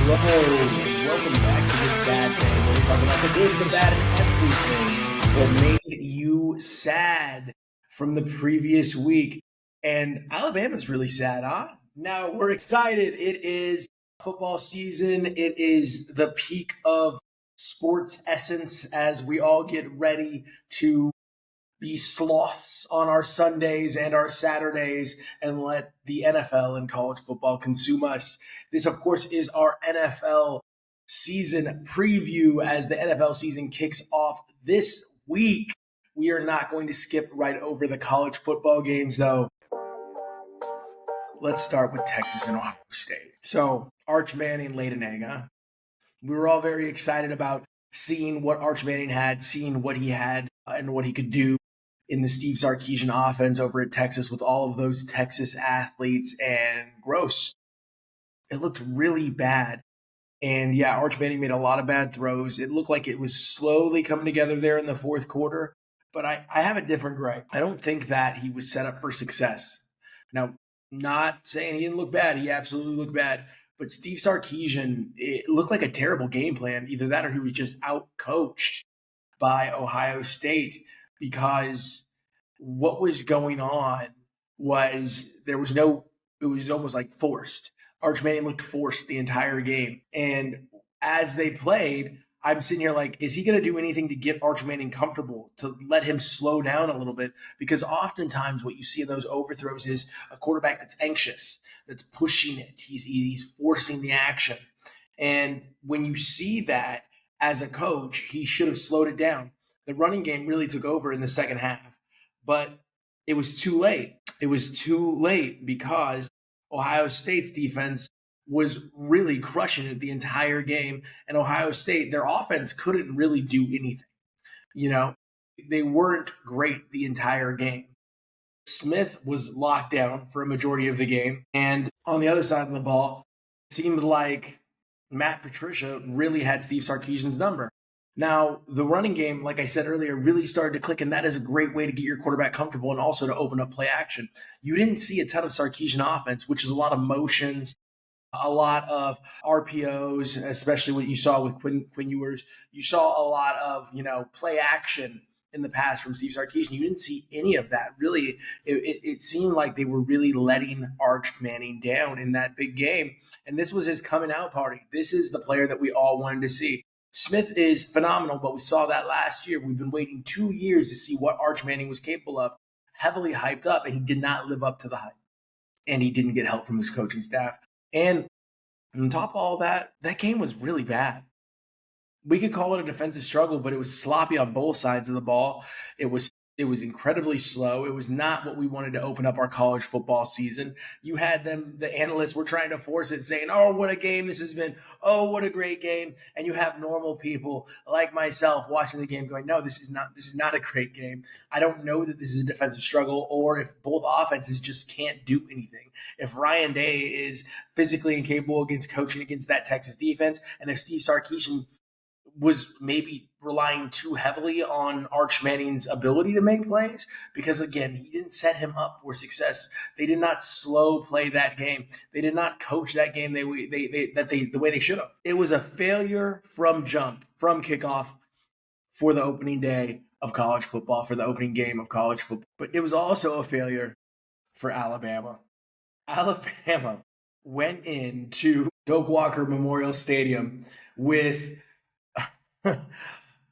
Hello, and welcome back to TheSadFan, where we talk about the good, the bad, and everything that made you sad from the previous week. And Alabama's really sad, huh? Now, we're excited. It is football season. It is the peak of sports essence as we all get ready to be sloths on our Sundays and our Saturdays and let the NFL and college football consume us. This, of course, is our NFL season preview as the NFL season kicks off this week. We are not going to skip right over the college football games, though. Let's start with Texas and Ohio State. So, Arch Manning laid an egg, huh? We were all very excited about seeing what Arch Manning had, seeing what he had and what he could do in the Steve Sarkisian offense over at Texas with all of those Texas athletes, and gross. It looked really bad. And yeah, Arch Manning made a lot of bad throws. It looked like it was slowly coming together there in the fourth quarter. But I have a different gripe. I don't think that he was set up for success. Now, not saying he didn't look bad. He absolutely looked bad. But Steve Sarkisian, it looked like a terrible game plan. Either that or he was just out-coached by Ohio State, because what was going on was it was almost like forced. Arch Manning looked forced the entire game. And as they played, I'm sitting here like, is he going to do anything to get Arch Manning comfortable, to let him slow down a little bit? Because oftentimes what you see in those overthrows is a quarterback that's anxious, that's pushing it. He's forcing the action. And when you see that as a coach, he should have slowed it down. The running game really took over in the second half, but it was too late. It was too late because Ohio State's defense was really crushing it the entire game. And Ohio State, their offense couldn't really do anything. You know, they weren't great the entire game. Smith was locked down for a majority of the game. And on the other side of the ball, it seemed like Matt Patricia really had Steve Sarkisian's number. Now, the running game, like I said earlier, really started to click, and that is a great way to get your quarterback comfortable and also to open up play action. You didn't see a ton of Sarkisian offense, which is a lot of motions, a lot of RPOs, especially what you saw with Quinn Ewers. You saw a lot of, play action in the past from Steve Sarkisian. You didn't see any of that. Really, it seemed like they were really letting Arch Manning down in that big game. And this was his coming out party. This is the player that we all wanted to see. Smith is phenomenal, but we saw that last year. We've been waiting 2 years to see what Arch Manning was capable of. Heavily hyped up, and he did not live up to the hype. And he didn't get help from his coaching staff. And on top of all that, that game was really bad. We could call it a defensive struggle, but it was sloppy on both sides of the ball. It was incredibly slow. It was not what we wanted to open up our college football season. You had the analysts were trying to force it, saying, oh, what a game this has been. Oh, what a great game. And you have normal people like myself watching the game going, no, this is not a great game. I don't know that this is a defensive struggle, or if both offenses just can't do anything. If Ryan Day is physically incapable against coaching against that Texas defense, and if Steve Sarkisian was maybe relying too heavily on Arch Manning's ability to make plays, because again, he didn't set him up for success. They did not slow play that game. They did not coach that game the way they should have. It was a failure from kickoff for the opening day of college football, for the opening game of college football. But it was also a failure for Alabama. Alabama went into Doak Walker Memorial Stadium with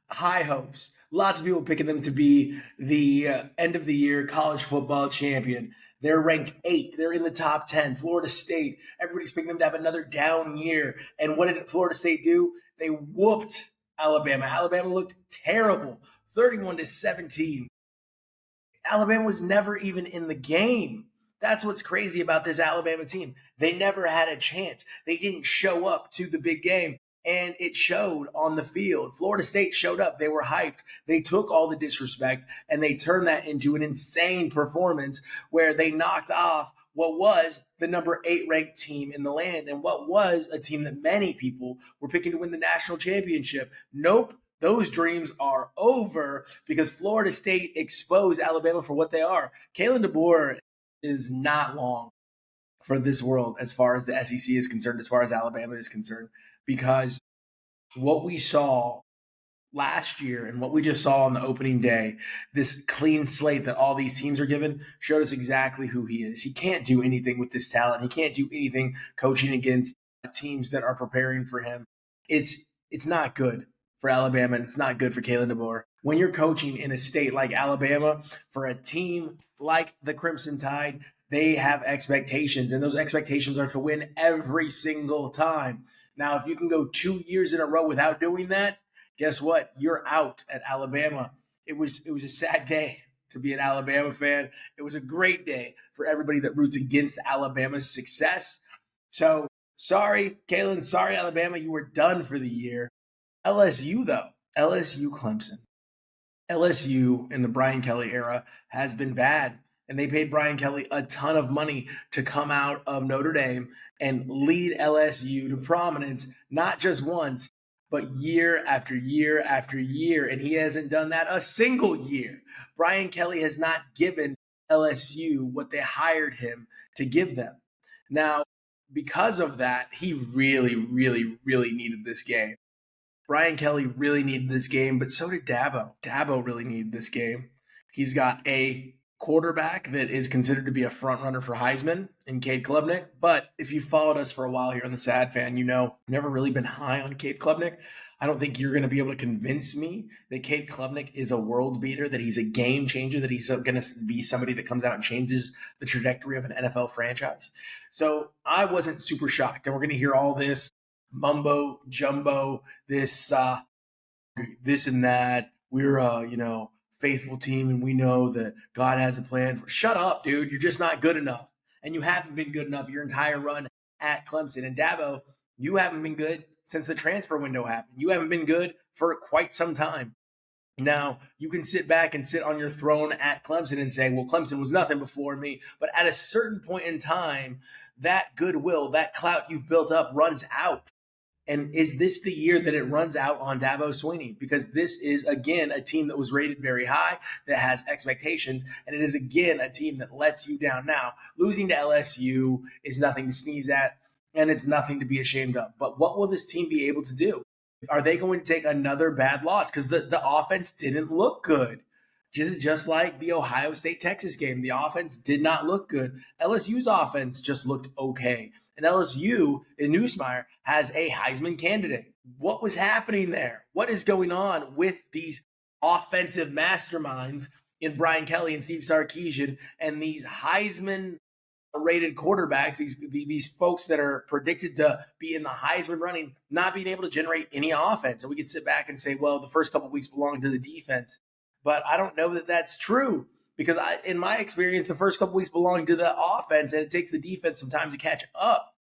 high hopes. Lots of people picking them to be the end of the year college football champion. They're ranked 8th. They're in the top 10. Florida State, everybody's picking them to have another down year. And what did Florida State do? They whooped Alabama. Alabama looked terrible, 31-17. Alabama was never even in the game. That's what's crazy about this Alabama team. They never had a chance. They didn't show up to the big game. And it showed on the field. Florida State showed up. They were hyped. They took all the disrespect and they turned that into an insane performance where they knocked off what was the number 8 ranked team in the land and what was a team that many people were picking to win the national championship. Nope. Those dreams are over because Florida State exposed Alabama for what they are. Kalen DeBoer is not long for this world as far as the SEC is concerned, as far as Alabama is concerned, because what we saw last year and what we just saw on the opening day, this clean slate that all these teams are given, showed us exactly who he is. He can't do anything with this talent. He can't do anything coaching against teams that are preparing for him. It's not good for Alabama, and it's not good for Kalen DeBoer. When you're coaching in a state like Alabama for a team like the Crimson Tide, they have expectations, and those expectations are to win every single time. Now, if you can go 2 years in a row without doing that, guess what? You're out at Alabama. It was a sad day to be an Alabama fan. It was a great day for everybody that roots against Alabama's success. So sorry, Kalen. Sorry, Alabama. You were done for the year. LSU, though. LSU Clemson. LSU in the Brian Kelly era has been bad. And they paid Brian Kelly a ton of money to come out of Notre Dame and lead LSU to prominence, not just once, but year after year after year. And he hasn't done that a single year. Brian Kelly has not given LSU what they hired him to give them. Now, because of that, he really, really, really needed this game. Brian Kelly really needed this game, but so did Dabo. Dabo really needed this game. He's got a quarterback that is considered to be a front runner for Heisman in Cade Klubnik. But if you followed us for a while here on TheSadFan, you know I've never really been high on Cade Klubnik. I don't think you're going to be able to convince me that Cade Klubnik is a world beater, that he's a game changer, that he's going to be somebody that comes out and changes the trajectory of an NFL franchise. So I wasn't super shocked. And we're going to hear all this mumbo jumbo, this and that. We're faithful team, and we know that God has a plan. Shut up, dude. You're just not good enough. And you haven't been good enough your entire run at Clemson. And Dabo, you haven't been good since the transfer window happened. You haven't been good for quite some time. Now, you can sit back and sit on your throne at Clemson and say, well, Clemson was nothing before me. But at a certain point in time, that goodwill, that clout you've built up runs out. And is this the year that it runs out on Dabo Swinney? Because this is, again, a team that was rated very high, that has expectations, and it is, again, a team that lets you down. Now, losing to LSU is nothing to sneeze at, and it's nothing to be ashamed of. But what will this team be able to do? Are they going to take another bad loss? Because the offense didn't look good. Just like the Ohio State-Texas game, the offense did not look good. LSU's offense just looked okay. And LSU, in Newsmeyer, has a Heisman candidate. What was happening there? What is going on with these offensive masterminds in Brian Kelly and Steve Sarkisian and these Heisman-rated quarterbacks, these folks that are predicted to be in the Heisman running, not being able to generate any offense? And we could sit back and say, well, the first couple of weeks belonged to the defense. But I don't know that that's true, because in my experience, the first couple weeks belong to the offense, and it takes the defense some time to catch up.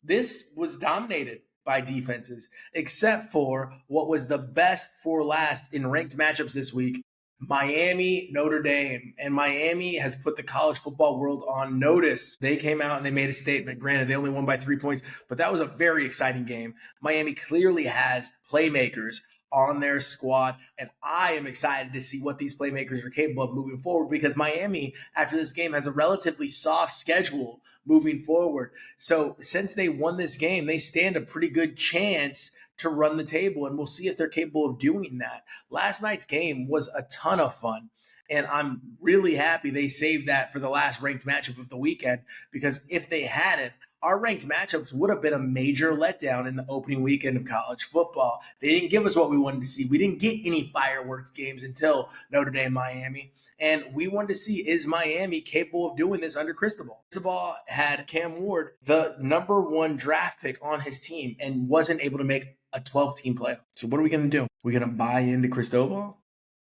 This was dominated by defenses, except for what was the best for last in ranked matchups this week, Miami, Notre Dame. And Miami has put the college football world on notice. They came out and they made a statement. Granted, they only won by 3 points, but that was a very exciting game. Miami clearly has playmakers on their squad, and I am excited to see what these playmakers are capable of moving forward, because Miami, after this game, has a relatively soft schedule moving forward. So since they won this game, they stand a pretty good chance to run the table, and we'll see if they're capable of doing that. Last night's game was a ton of fun, and I'm really happy they saved that for the last ranked matchup of the weekend, because if they hadn't, our ranked matchups would have been a major letdown in the opening weekend of college football. They didn't give us what we wanted to see. We didn't get any fireworks games until Notre Dame, Miami. And we wanted to see, is Miami capable of doing this under Cristobal? Cristobal had Cam Ward, the number 1 draft pick on his team, and wasn't able to make a 12-team playoff. So what are we going to do? We're going to buy into Cristobal?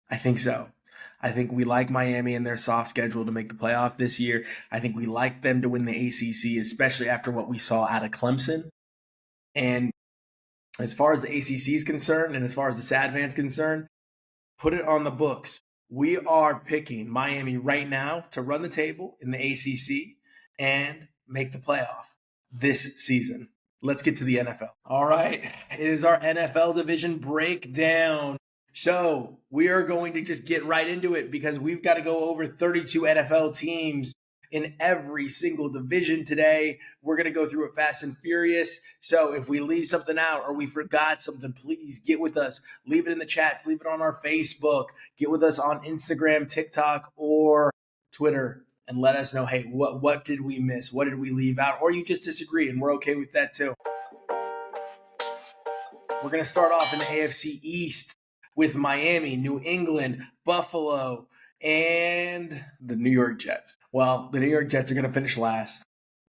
I think so. I think we like Miami and their soft schedule to make the playoff this year. I think we like them to win the ACC, especially after what we saw out of Clemson. And as far as the ACC is concerned, and as far as the TheSadFan is concerned, put it on the books. We are picking Miami right now to run the table in the ACC and make the playoff this season. Let's get to the NFL. All right. It is our NFL division breakdown. So we are going to just get right into it, because we've got to go over 32 NFL teams in every single division today. We're going to go through it fast and furious. So if we leave something out or we forgot something, please get with us. Leave it in the chats. Leave it on our Facebook. Get with us on Instagram, TikTok, or Twitter, and let us know, hey, what did we miss? What did we leave out? Or you just disagree, and we're okay with that too. We're going to start off in the AFC East with Miami, New England, Buffalo, and the New York Jets. Well, the New York Jets are going to finish last.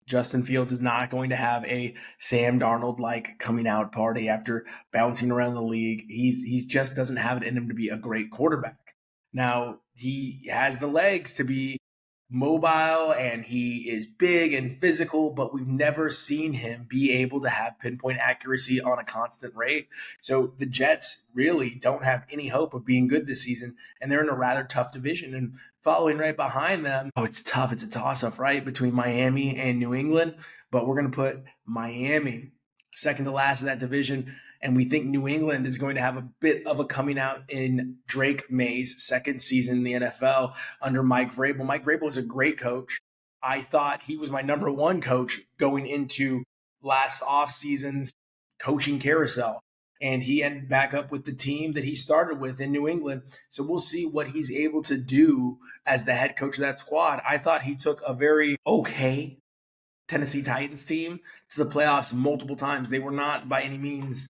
Justin Fields is not going to have a Sam Darnold-like coming out party after bouncing around the league. He just doesn't have it in him to be a great quarterback. Now, he has the legs to be mobile and he is big and physical, but we've never seen him be able to have pinpoint accuracy on a constant rate. So the Jets really don't have any hope of being good this season, and they're in a rather tough division. And following right behind them, it's tough. It's a toss-up, right, between Miami and New England, but we're going to put Miami second to last in that division. And we think New England is going to have a bit of a coming out in Drake May's second season in the NFL under Mike Vrabel. Mike Vrabel is a great coach. I thought he was my number one coach going into last offseason's coaching carousel. And he ended back up with the team that he started with in New England. So we'll see what he's able to do as the head coach of that squad. I thought he took a very okay Tennessee Titans team to the playoffs multiple times. They were not by any means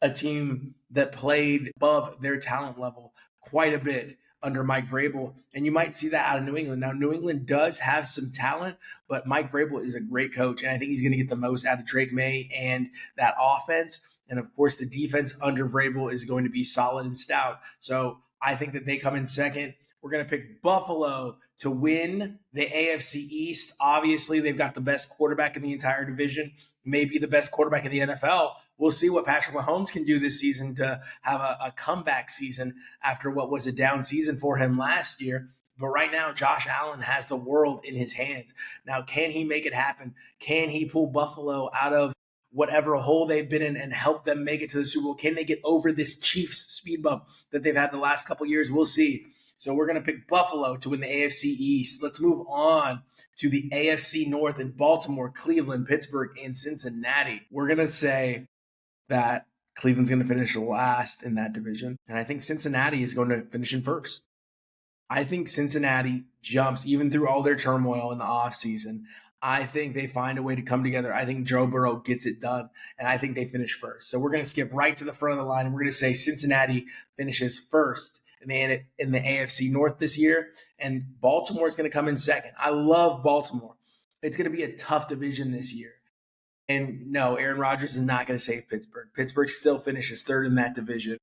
a team that played above their talent level quite a bit under Mike Vrabel. And you might see that out of New England. Now, New England does have some talent, but Mike Vrabel is a great coach. And I think he's going to get the most out of Drake May and that offense. And of course, the defense under Vrabel is going to be solid and stout. So I think that they come in second. We're going to pick Buffalo to win the AFC East. Obviously, they've got the best quarterback in the entire division, maybe the best quarterback in the NFL. We'll see what Patrick Mahomes can do this season to have a comeback season after what was a down season for him last year. But right now, Josh Allen has the world in his hands. Now, can he make it happen? Can he pull Buffalo out of whatever hole they've been in and help them make it to the Super Bowl? Can they get over this Chiefs speed bump that they've had the last couple of years? We'll see. So we're going to pick Buffalo to win the AFC East. Let's move on to the AFC North in Baltimore, Cleveland, Pittsburgh, and Cincinnati. We're going to say that Cleveland's going to finish last in that division. And I think Cincinnati is going to finish in first. I think Cincinnati jumps even through all their turmoil in the offseason. I think they find a way to come together. I think Joe Burrow gets it done, and I think they finish first. So we're going to skip right to the front of the line, and we're going to say Cincinnati finishes first in the AFC North this year, and Baltimore is going to come in second. I love Baltimore. It's going to be a tough division this year. And no, Aaron Rodgers is not going to save Pittsburgh. Pittsburgh still finishes third in that division.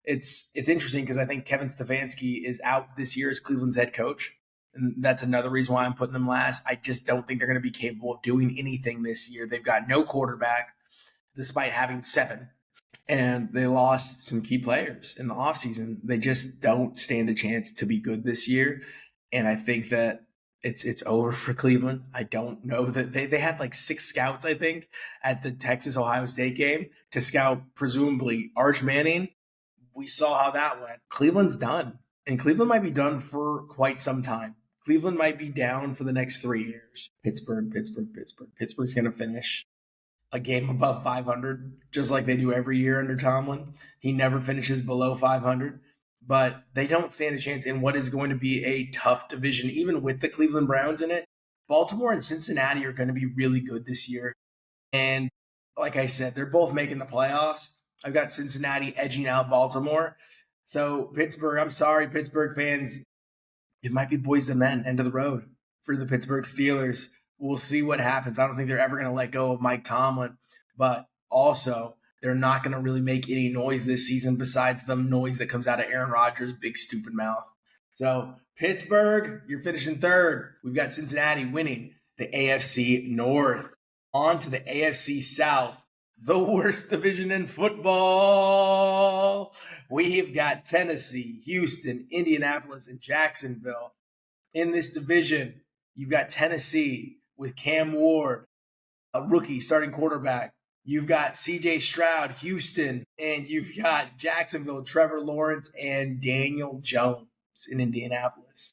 It's interesting because I think Kevin Stefanski is out this year as Cleveland's head coach. And that's another reason why I'm putting them last. I just don't think they're going to be capable of doing anything this year. They've got no quarterback, despite having 7. And they lost some key players in the offseason. They just don't stand a chance to be good this year. And I think that it's over for Cleveland. I don't know that they had like 6 scouts, I think, at the Texas-Ohio State game to scout presumably Arch Manning. We saw how that went. Cleveland's done. And Cleveland might be done for quite some time. Cleveland might be down for the next 3 years. Pittsburgh. Pittsburgh's going to finish a game above 500, just like they do every year under Tomlin. He never finishes below 500, but they don't stand a chance in what is going to be a tough division, even with the Cleveland Browns in it. Baltimore and Cincinnati are going to be really good this year. And like I said, they're both making the playoffs. I've got Cincinnati edging out Baltimore. So Pittsburgh, I'm sorry, Pittsburgh fans, it might be boys to men, end of the road for the Pittsburgh Steelers. We'll see what happens. I don't think they're ever going to let go of Mike Tomlin, but also they're not going to really make any noise this season besides the noise that comes out of Aaron Rodgers' big stupid mouth. So Pittsburgh, you're finishing third. We've got Cincinnati winning the AFC North. On to the AFC South, the worst division in football. We've got Tennessee, Houston, Indianapolis, and Jacksonville. In this division, you've got Tennessee with Cam Ward, a rookie starting quarterback. You've got CJ Stroud, Houston, and you've got Jacksonville, Trevor Lawrence, and Daniel Jones in Indianapolis.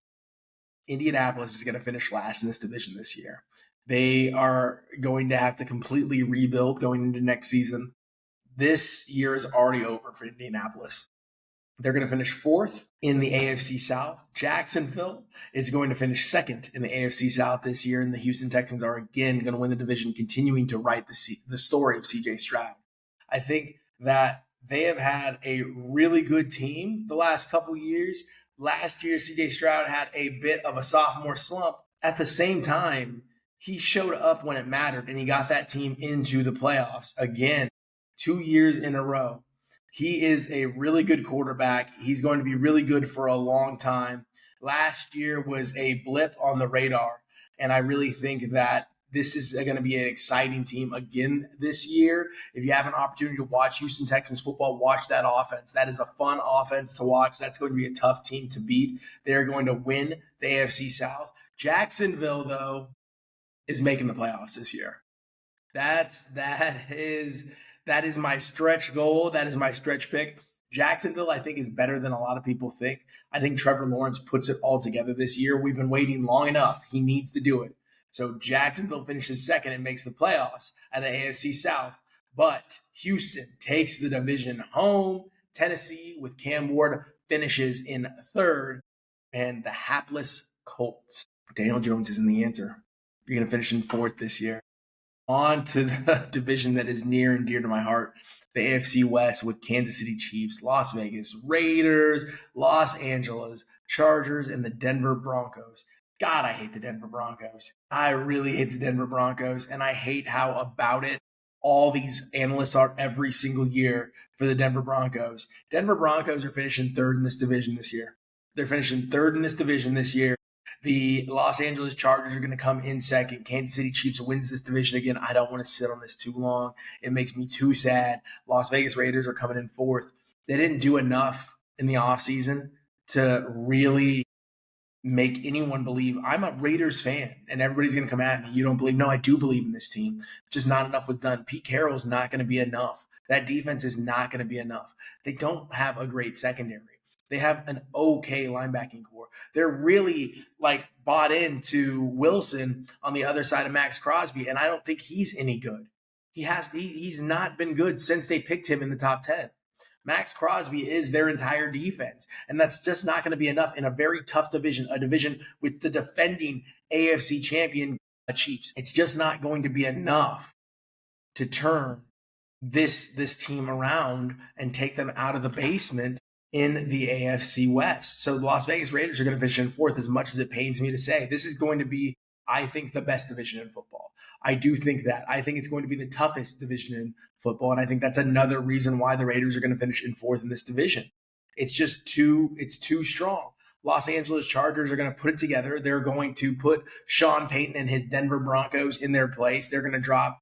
Indianapolis is going to finish last in this division this year. They are going to have to completely rebuild going into next season. This year is already over for Indianapolis. They're going to finish fourth in the AFC South. Jacksonville is going to finish second in the AFC South this year, and the Houston Texans are again going to win the division, continuing to write the story of CJ Stroud. I think that they have had a really good team the last couple years. Last year, CJ Stroud had a bit of a sophomore slump. At the same time, he showed up when it mattered, and he got that team into the playoffs again, 2 years in a row. He is a really good quarterback. He's going to be really good for a long time. Last year was a blip on the radar, and I really think that this is going to be an exciting team again this year. If you have an opportunity to watch Houston Texans football, watch that offense. That is a fun offense to watch. That's going to be a tough team to beat. They're going to win the AFC South. Jacksonville, though, is making the playoffs this year. That is my stretch goal. That is my stretch pick. Jacksonville, I think, is better than a lot of people think. I think Trevor Lawrence puts it all together this year. We've been waiting long enough. He needs to do it. So Jacksonville finishes second and makes the playoffs at the AFC South. But Houston takes the division home. Tennessee, with Cam Ward, finishes in third. And the hapless Colts. Daniel Jones isn't the answer. You're going to finish in fourth this year. On to the division that is near and dear to my heart, the AFC West, with Kansas City Chiefs, Las Vegas Raiders, Los Angeles Chargers, and the Denver Broncos. God, I hate the Denver Broncos. I really hate the Denver Broncos, and I hate how about it all these analysts are every single year for the Denver Broncos. Denver Broncos are finishing third in this division this year. They're finishing third in this division this year. The Los Angeles Chargers are going to come in second. Kansas City Chiefs wins this division again. I don't want to sit on this too long. It makes me too sad. Las Vegas Raiders are coming in fourth. They didn't do enough in the offseason to really make anyone believe. I'm a Raiders fan, and everybody's going to come at me. You don't believe? No, I do believe in this team. Just not enough was done. Pete Carroll's not going to be enough. That defense is not going to be enough. They don't have a great secondary. They have an okay linebacking core. They're really bought into Wilson on the other side of Max Crosby, and I don't think he's any good. He's not been good since they picked him in the top 10. Max Crosby is their entire defense, and that's just not going to be enough in a very tough division, a division with the defending AFC champion Chiefs. It's just not going to be enough to turn this team around and take them out of the basement in the AFC West. So the Las Vegas Raiders are going to finish in fourth, as much as it pains me to say. This is going to be, I think, the best division in football. I do think that. I think it's going to be the toughest division in football, and I think that's another reason why the Raiders are going to finish in fourth in this division. It's just too strong. Los Angeles Chargers are going to put it together. They're going to put Sean Payton and his Denver Broncos in their place. They're going to drop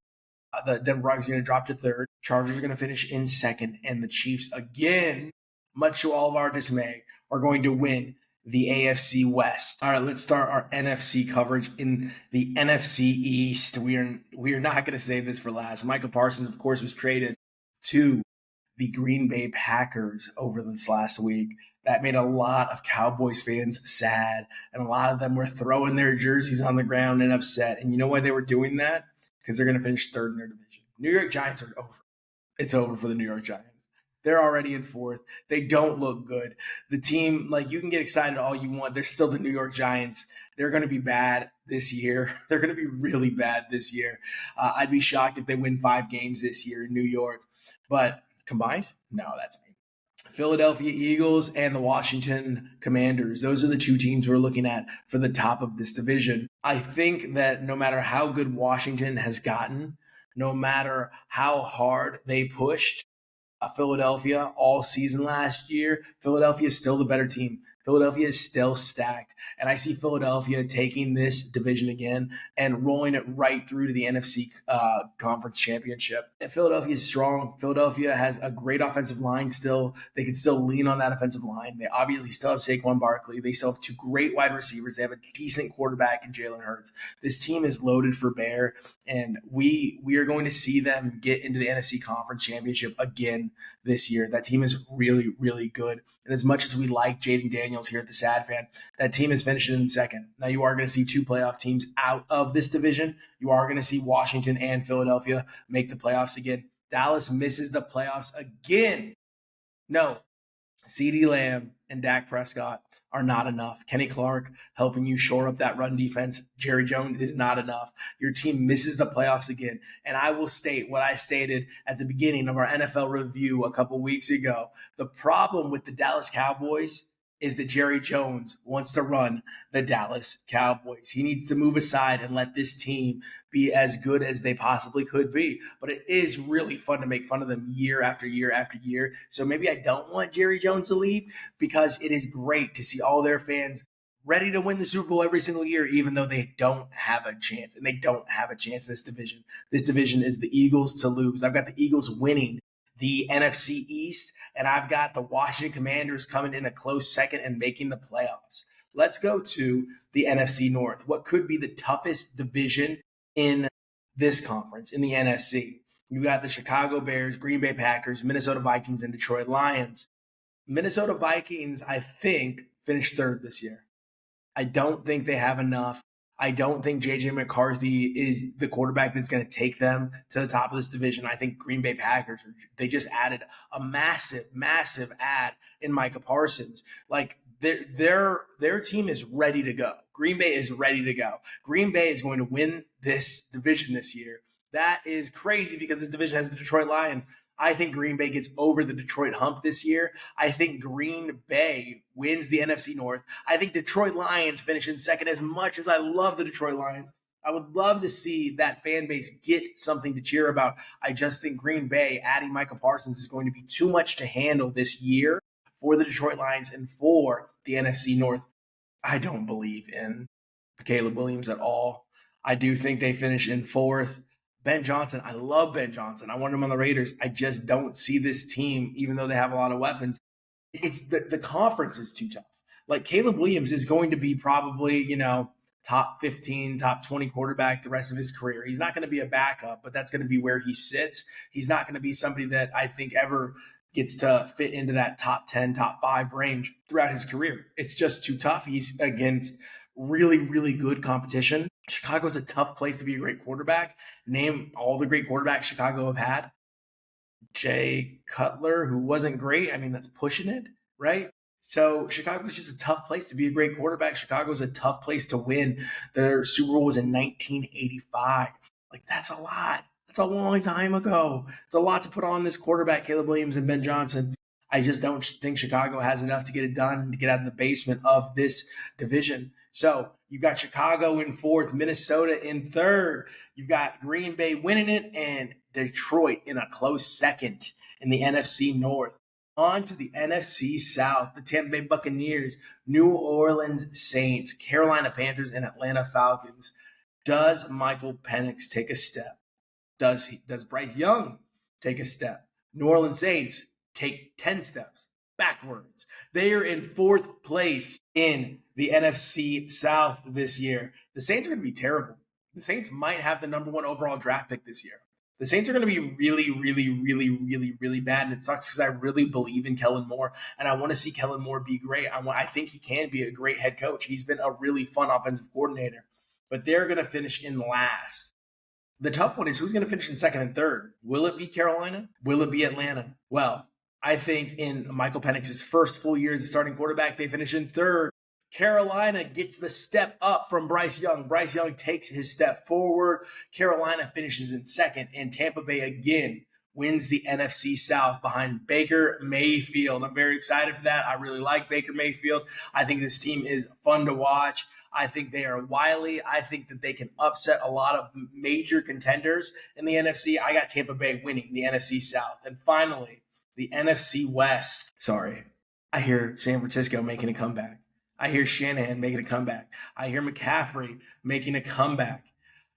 the Denver Broncos are going to drop to third. Chargers are going to finish in second, and the Chiefs, again, much to all of our dismay, are going to win the AFC West. All right, let's start our NFC coverage in the NFC East. We are not going to save this for last. Michael Parsons, of course, was traded to the Green Bay Packers over this last week. That made a lot of Cowboys fans sad, and a lot of them were throwing their jerseys on the ground and upset. And you know why they were doing that? Because they're going to finish third in their division. New York Giants are over. It's over for the New York Giants. They're already in fourth. They don't look good. The team, you can get excited all you want. They're still the New York Giants. They're going to be bad this year. They're going to be really bad this year. I'd be shocked if they win 5 games this year in New York. But combined? No, that's me. Philadelphia Eagles and the Washington Commanders. Those are the 2 teams we're looking at for the top of this division. I think that no matter how good Washington has gotten, no matter how hard they pushed Philadelphia all season last year, Philadelphia is still the better team. Philadelphia is still stacked. And I see Philadelphia taking this division again and rolling it right through to the NFC Conference Championship. And Philadelphia is strong. Philadelphia has a great offensive line still. They can still lean on that offensive line. They obviously still have Saquon Barkley. They still have 2 great wide receivers. They have a decent quarterback in Jalen Hurts. This team is loaded for bear, and we are going to see them get into the NFC Conference Championship again this year. That team is really, really good. And as much as we like Jaden Daniels Daniels here at TheSadFan. That team is finishing in second. Now, you are going to see 2 playoff teams out of this division. You are going to see Washington and Philadelphia make the playoffs again. Dallas misses the playoffs again. No, CeeDee Lamb and Dak Prescott are not enough. Kenny Clark helping you shore up that run defense. Jerry Jones is not enough. Your team misses the playoffs again. And I will state what I stated at the beginning of our NFL review a couple weeks ago. The problem with the Dallas Cowboys is that Jerry Jones wants to run the Dallas Cowboys. He needs to move aside and let this team be as good as they possibly could be. But it is really fun to make fun of them year after year after year. So maybe I don't want Jerry Jones to leave, because it is great to see all their fans ready to win the Super Bowl every single year, even though they don't have a chance. And they don't have a chance in this division. This division is the Eagles to lose. I've got the Eagles winning the NFC East, and I've got the Washington Commanders coming in a close second and making the playoffs. Let's go to the NFC North, what could be the toughest division in this conference, in the NFC. You've got the Chicago Bears, Green Bay Packers, Minnesota Vikings, and Detroit Lions. Minnesota Vikings, I think, finished third this year. I don't think they have enough. I don't think J.J. McCarthy is the quarterback that's going to take them to the top of this division. I think Green Bay Packers, they just added a massive, massive add in Micah Parsons. Like, their team is ready to go. Green Bay is ready to go. Green Bay is going to win this division this year. That is crazy, because this division has the Detroit Lions. I think Green Bay gets over the Detroit hump this year. I think Green Bay wins the NFC North. I think Detroit Lions finish in second. As much as I love the Detroit Lions, I would love to see that fan base get something to cheer about. I just think Green Bay adding Micah Parsons is going to be too much to handle this year for the Detroit Lions and for the NFC North. I don't believe in Caleb Williams at all. I do think they finish in fourth. Ben Johnson, I love Ben Johnson. I want him on the Raiders. I just don't see this team, even though they have a lot of weapons. It's the conference is too tough. Like, Caleb Williams is going to be probably, top 15, top 20 quarterback the rest of his career. He's not going to be a backup, but that's going to be where he sits. He's not going to be somebody that I think ever gets to fit into that top 10, top 5 range throughout his career. It's just too tough. He's against really, really good competition. Chicago's a tough place to be a great quarterback. Name all the great quarterbacks Chicago have had. Jay Cutler, who wasn't great. I mean, that's pushing it, right? So Chicago's just a tough place to be a great quarterback. Chicago's a tough place to win. Their Super Bowl was in 1985. Like, that's a lot. That's a long time ago. It's a lot to put on this quarterback, Caleb Williams and Ben Johnson. I just don't think Chicago has enough to get it done, to get out of the basement of this division. So you've got Chicago in fourth, Minnesota in third. You've got Green Bay winning it, and Detroit in a close second in the NFC North. On to the NFC South, the Tampa Bay Buccaneers, New Orleans Saints, Carolina Panthers, and Atlanta Falcons. Does Michael Penix take a step? Does Bryce Young take a step? New Orleans Saints take 10 steps backwards. They are in fourth place in the NFC South this year. The Saints are going to be terrible. The Saints might have the number 1 overall draft pick this year. The Saints are going to be really, really, really, really, really bad. And it sucks because I really believe in Kellen Moore. And I want to see Kellen Moore be great. I think he can be a great head coach. He's been a really fun offensive coordinator. But they're going to finish in last. The tough one is, who's going to finish in second and third? Will it be Carolina? Will it be Atlanta? Well, I think in Michael Penix's first full year as a starting quarterback, they finish in third. Carolina gets the step up from Bryce Young. Bryce Young takes his step forward. Carolina finishes in second, and Tampa Bay again wins the NFC South behind Baker Mayfield. I'm very excited for that. I really like Baker Mayfield. I think this team is fun to watch. I think they are wily. I think that they can upset a lot of major contenders in the NFC. I got Tampa Bay winning the NFC South. And finally, the NFC West. Sorry, I hear San Francisco making a comeback. I hear Shanahan making a comeback. I hear McCaffrey making a comeback.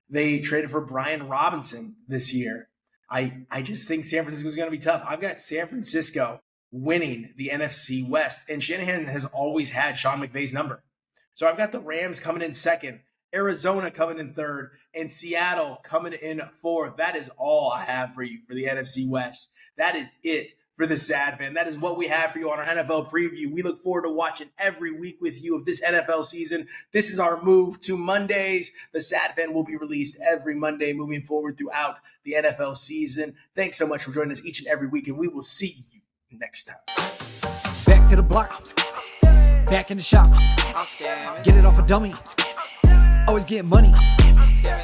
They traded for Brian Robinson this year. I just think San Francisco is going to be tough. I've got San Francisco winning the NFC West, and Shanahan has always had Sean McVay's number. So I've got the Rams coming in second, Arizona coming in third, and Seattle coming in fourth. That is all I have for you for the NFC West. That is it for for the Sad Fan. That is what we have for you on our NFL preview. We look forward to watching every week with you of this NFL season. This is our move to Mondays. The Sad Fan will be released every Monday moving forward throughout the NFL season. Thanks so much for joining us each and every week, and we will see you next time. Back to the block, I'm scamming. Back in the shop, I'm scamming. Get it off a dummy, I'm scamming. Always getting money, I'm scamming.